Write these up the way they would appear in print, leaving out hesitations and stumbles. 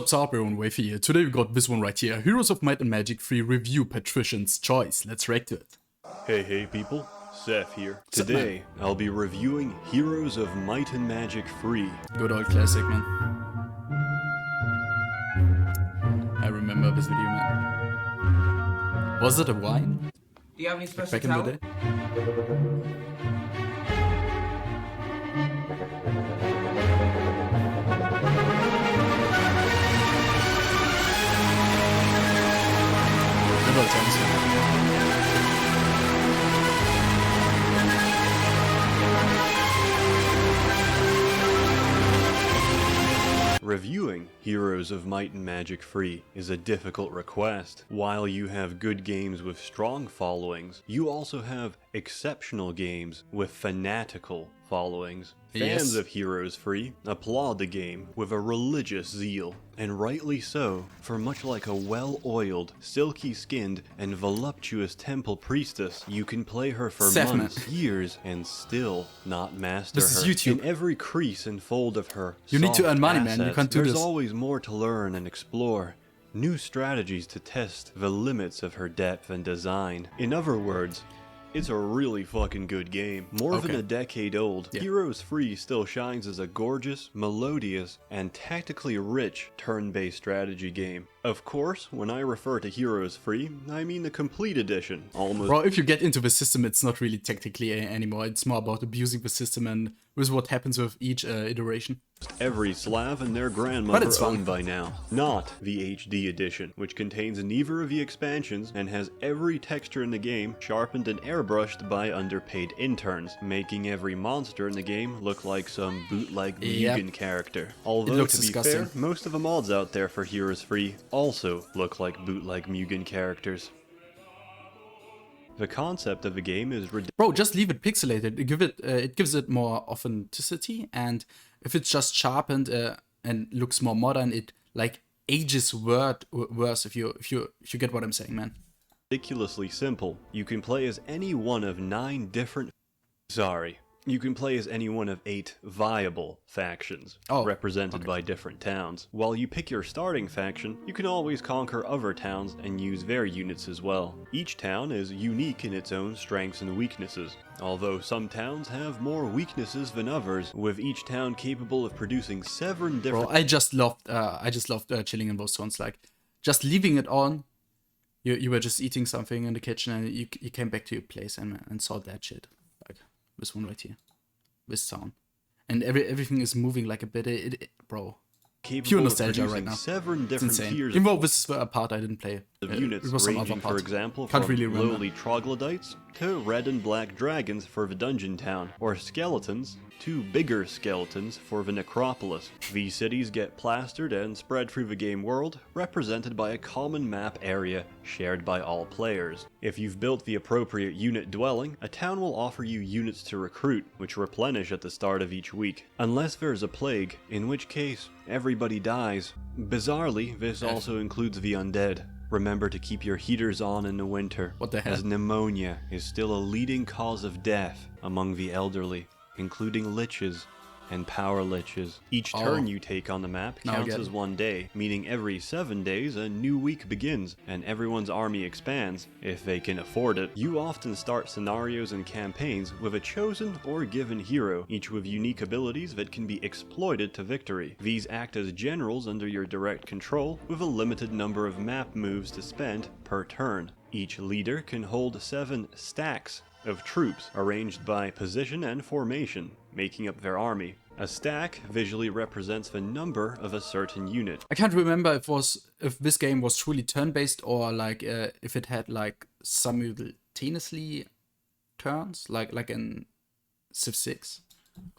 SsethTzeentach and Wave here. Today we got this one right here. Heroes of Might and Magic 3 review Patrician's choice. Let's react to it. Hey people, Seth here. Seth, Today, I'll be reviewing Heroes of Might and Magic 3. Good old classic, man. I remember this video, man. Was it a wine? Do you have any special Back in the day? Several times. Reviewing Heroes of Might and Magic 3 is a difficult request. While you have good games with strong followings, you also have exceptional games with fanatical followings. Fans of Heroes 3 applaud the game with a religious zeal, and rightly so, for much like a well-oiled, silky-skinned, and voluptuous temple priestess, you can play her for months, years, and still not master This is her. YouTube. In every crease and fold of her You need to soft earn money, man. You assets, can't do there's this. always more to learn and explore. New strategies to test the limits of her depth and design. In other words, it's a really fucking good game. More than a decade old, Heroes 3 still shines as a gorgeous, melodious, and tactically rich turn-based strategy game. Of course, when I refer to Heroes 3, I mean the complete edition. Bro, if you get into the system, it's not really tactically anymore. It's more about abusing the system and with what happens with each iteration. Every Slav and their grandmother own by now. Not the HD edition, which contains neither of the expansions and has every texture in the game sharpened and airbrushed by underpaid interns, making every monster in the game look like some bootleg Mugen character. Although, to be fair, most of the mods out there for Heroes 3 also look like bootleg Mugen characters. The concept of the game is ridiculous. Bro, just leave it pixelated. It gives it more authenticity, and if it's just sharpened and looks more modern, it like ages worse. If you get what I'm saying, man. Ridiculously simple. You can play as any one of 9 different. You can play as any one of 8 viable factions, represented by different towns. While you pick your starting faction, you can always conquer other towns and use their units as well. Each town is unique in its own strengths and weaknesses, although some towns have more weaknesses than others, with each town capable of producing 7 different... Bro, I just loved chilling in those zones, like, just leaving it on. You were just eating something in the kitchen and you came back to your place and saw that shit. Like, this one right here. This sound. And everything is moving like a bit, bro. Pure nostalgia right now. 7 different it's insane. tiers Even though this is a part I didn't play. of units, it was some ranging, other part. for example, Can't from really remember. lowly troglodytes to red and black dragons for the dungeon town, or skeletons to bigger skeletons for the necropolis. These cities get plastered and spread through the game world, represented by a common map area shared by all players. If you've built the appropriate unit dwelling, a town will offer you units to recruit, which replenish at the start of each week. Unless there's a plague, in which case everybody dies. Bizarrely, this also includes the undead. Remember to keep your heaters on in the winter, What the hell? as pneumonia is still a leading cause of death among the elderly, including liches and power liches. Each turn you take on the map counts as 1 day, meaning every 7 days a new week begins, and everyone's army expands, if they can afford it. You often start scenarios and campaigns with a chosen or given hero, each with unique abilities that can be exploited to victory. These act as generals under your direct control, with a limited number of map moves to spend per turn. Each leader can hold 7 stacks of troops arranged by position and formation, making up their army. A stack visually represents the number of a certain unit. I can't remember if this game was truly turn-based or like if it had like simultaneously turns, like in Civ 6.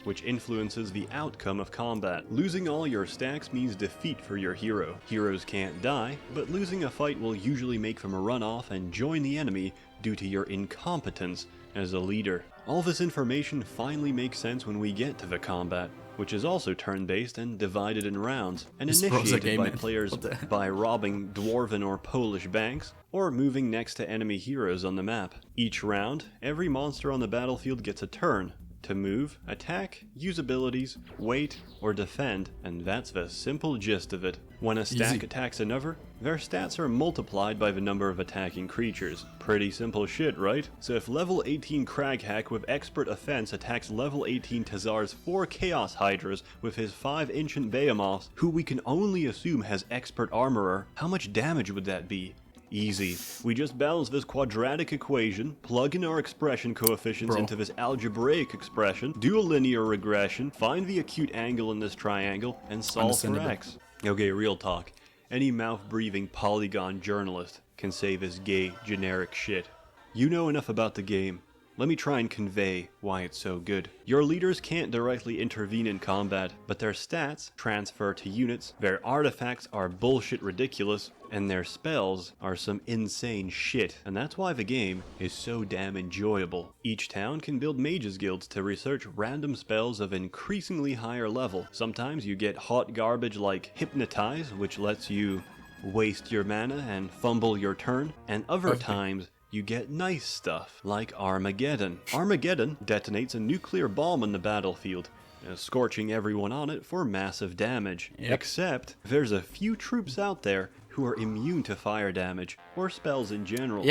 Which influences the outcome of combat. Losing all your stacks means defeat for your hero. Heroes can't die, but losing a fight will usually make them run off and join the enemy due to your incompetence as a leader. All this information finally makes sense when we get to the combat, which is also turn-based and divided in rounds, and initiated by players by robbing dwarven or Polish banks, or moving next to enemy heroes on the map. Each round, every monster on the battlefield gets a turn, to move, attack, use abilities, wait, or defend, and that's the simple gist of it. When a stack attacks another, their stats are multiplied by the number of attacking creatures. Pretty simple shit, right? So if level 18 Craghack with Expert Offense attacks level 18 Tazar's 4 Chaos Hydras with his 5 Ancient Behemoths, who we can only assume has Expert Armorer, how much damage would that be? Easy. We just balance this quadratic equation, plug in our expression coefficients into this algebraic expression, do a linear regression, find the acute angle in this triangle, and solve for x. Okay, real talk. Any mouth-breathing polygon journalist can say this gay, generic shit. You know enough about the game. Let me try and convey why it's so good. Your leaders can't directly intervene in combat, but their stats transfer to units, their artifacts are bullshit ridiculous, and their spells are some insane shit. And that's why the game is so damn enjoyable. Each town can build mages guilds to research random spells of increasingly higher level. Sometimes you get hot garbage like Hypnotize, which lets you waste your mana and fumble your turn, and other times you get nice stuff, like Armageddon. Armageddon detonates a nuclear bomb on the battlefield, scorching everyone on it for massive damage. Except, there's a few troops out there who are immune to fire damage, or spells in general.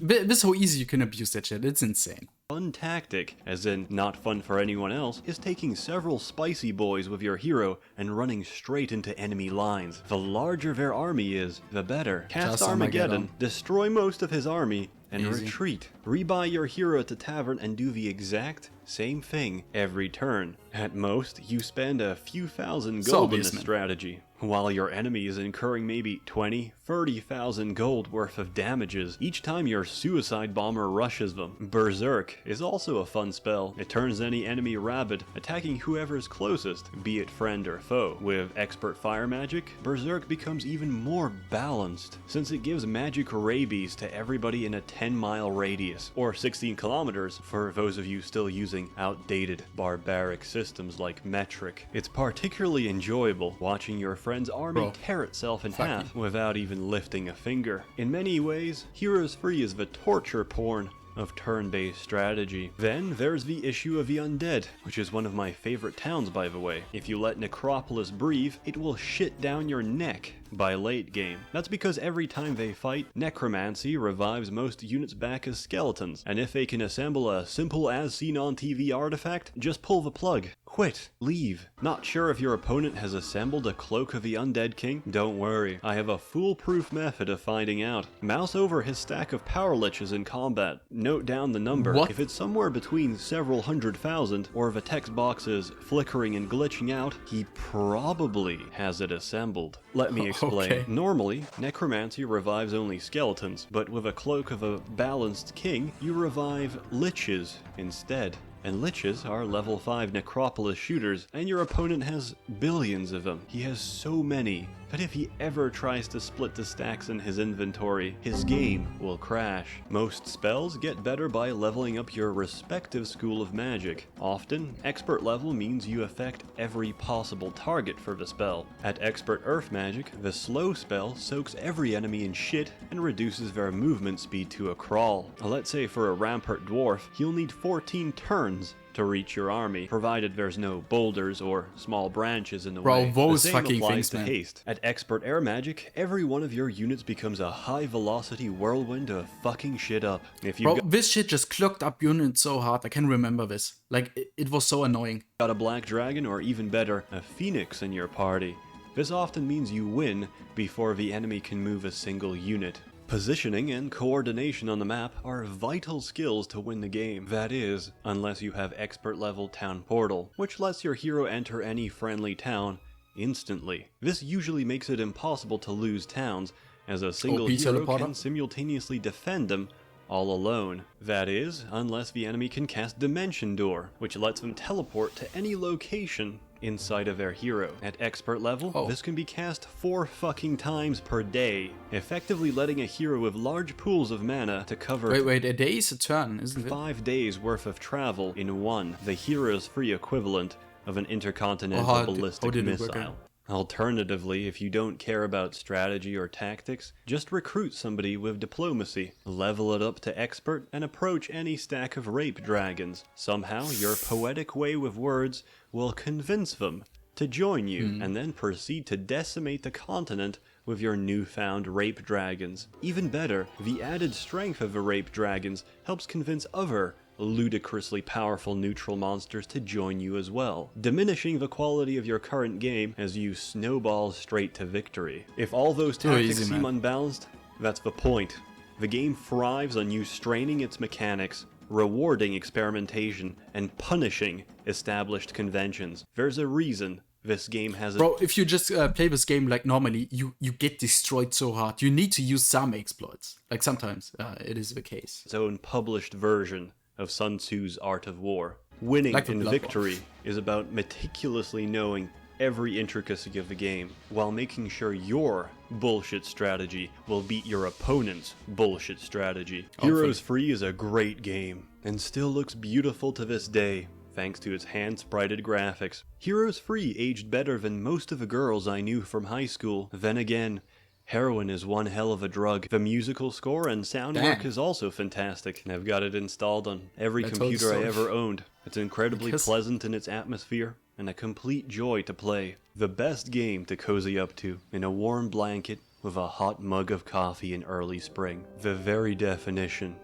This is how easy you can abuse that shit, it's insane. Fun tactic, as in not fun for anyone else, is taking several spicy boys with your hero and running straight into enemy lines. The larger their army is, the better. Cast Armageddon, destroy most of his army, and retreat. Rebuy your hero at the tavern and do the exact same thing every turn. At most, you spend a few thousand gold on this strategy, while your enemy is incurring maybe 20, 30,000 gold worth of damages each time your suicide bomber rushes them. Berserk is also a fun spell. It turns any enemy rabid, attacking whoever is closest, be it friend or foe. With expert fire magic, Berserk becomes even more balanced, since it gives magic rabies to everybody in a 10-mile radius, or 16 kilometers for those of you still using outdated barbaric systems like metric. It's particularly enjoyable watching your friend's army tear itself in half without even lifting a finger. In many ways, Heroes 3 is the torture porn of turn-based strategy. Then there's the issue of the undead, which is one of my favorite towns, by the way. If you let Necropolis breathe, it will shit down your neck by late game. That's because every time they fight, Necromancy revives most units back as skeletons, and if they can assemble a simple as seen on TV artifact, just pull the plug. Quit. Leave. Not sure if your opponent has assembled a Cloak of the Undead King? Don't worry, I have a foolproof method of finding out. Mouse over his stack of power liches in combat. Note down the number. If it's somewhere between several 100,000, or if a text box is flickering and glitching out, he probably has it assembled. Let me explain. Normally, Necromancy revives only skeletons, but with a Cloak of a Balanced King, you revive liches instead. And liches are level 5 Necropolis shooters, and your opponent has billions of them. He has so many that if he ever tries to split the stacks in his inventory, his game will crash. Most spells get better by leveling up your respective school of magic. Often, expert level means you affect every possible target for the spell. At expert earth magic, the slow spell soaks every enemy in shit and reduces their movement speed to a crawl. Let's say for a rampart dwarf, he'll need 14 turns to reach your army, provided there's no boulders or small branches in the way. Those the same fucking applies things, to man. haste. At expert air magic, every one of your units becomes a high velocity whirlwind of fucking shit up. If you this shit just clogged up units so hard. I can remember this. Like, it was so annoying. Got a black dragon, or even better, a phoenix in your party, this often means you win before the enemy can move a single unit. Positioning and coordination on the map are vital skills to win the game. That is, unless you have expert level town portal, which lets your hero enter any friendly town instantly. This usually makes it impossible to lose towns, as a single hero can simultaneously defend them all alone. That is, unless the enemy can cast Dimension Door, which lets them teleport to any location inside of their hero. At expert level, this can be cast 4 fucking times per day, effectively letting a hero with large pools of mana to cover Wait, a day is a turn, isn't it? 5 days worth of travel in one, the hero's free equivalent of an intercontinental ballistic missile. Alternatively, if you don't care about strategy or tactics, just recruit somebody with diplomacy, level it up to expert, and approach any stack of rape dragons. Somehow, your poetic way with words will convince them to join you, and then proceed to decimate the continent with your newfound rape dragons. Even better, the added strength of the rape dragons helps convince other ludicrously powerful neutral monsters to join you as well, diminishing the quality of your current game as you snowball straight to victory. If all those tactics seem unbalanced, that's the point. The game thrives on you straining its mechanics, rewarding experimentation, and punishing established conventions. There's a reason this game has Bro, if you just play this game like normally, you get destroyed so hard. You need to use some exploits. Like sometimes it is the case. Its own published version of Sun Tzu's Art of War. Winning in victory is about meticulously knowing every intricacy of the game, while making sure your bullshit strategy will beat your opponent's bullshit strategy. Heroes Free is a great game, and still looks beautiful to this day, thanks to its hand-sprited graphics. Heroes Free aged better than most of the girls I knew from high school. Then again, heroin is one hell of a drug. The musical score and sound work is also fantastic, and I've got it installed on every computer I ever owned. It's incredibly pleasant in its atmosphere, and a complete joy to play. The best game to cozy up to in a warm blanket with a hot mug of coffee in early spring. The very definition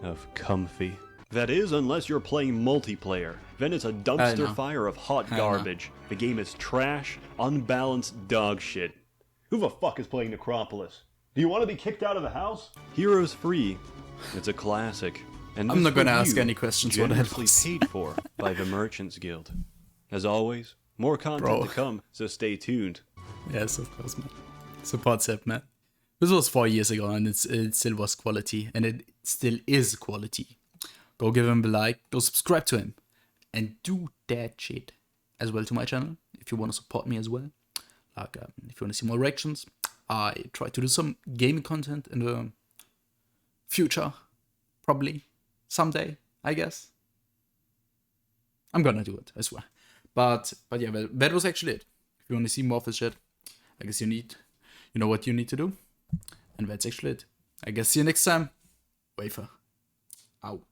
of comfy. That is, unless you're playing multiplayer. Then it's a dumpster fire of hot garbage. The game is trash, unbalanced dog shit. Who the fuck is playing Necropolis? Do you want to be kicked out of the house? Heroes Free. It's a classic. And I'm not going to ask any questions. Generously paid for by the Merchants Guild. As always, more content to come, so stay tuned. Yes, of course, man. Support Seth, man. This was 4 years ago, and it still was quality, and it still is quality. Go give him a like, go subscribe to him, and do that shit as well to my channel if you want to support me as well. Like, if you want to see more reactions, I try to do some gaming content in the future, probably someday, I guess. I'm gonna do it, I swear. But yeah, well, that was actually it. If you want to see more of this shit, I guess you know what you need to do, and that's actually it. I guess see you next time. Wafer out.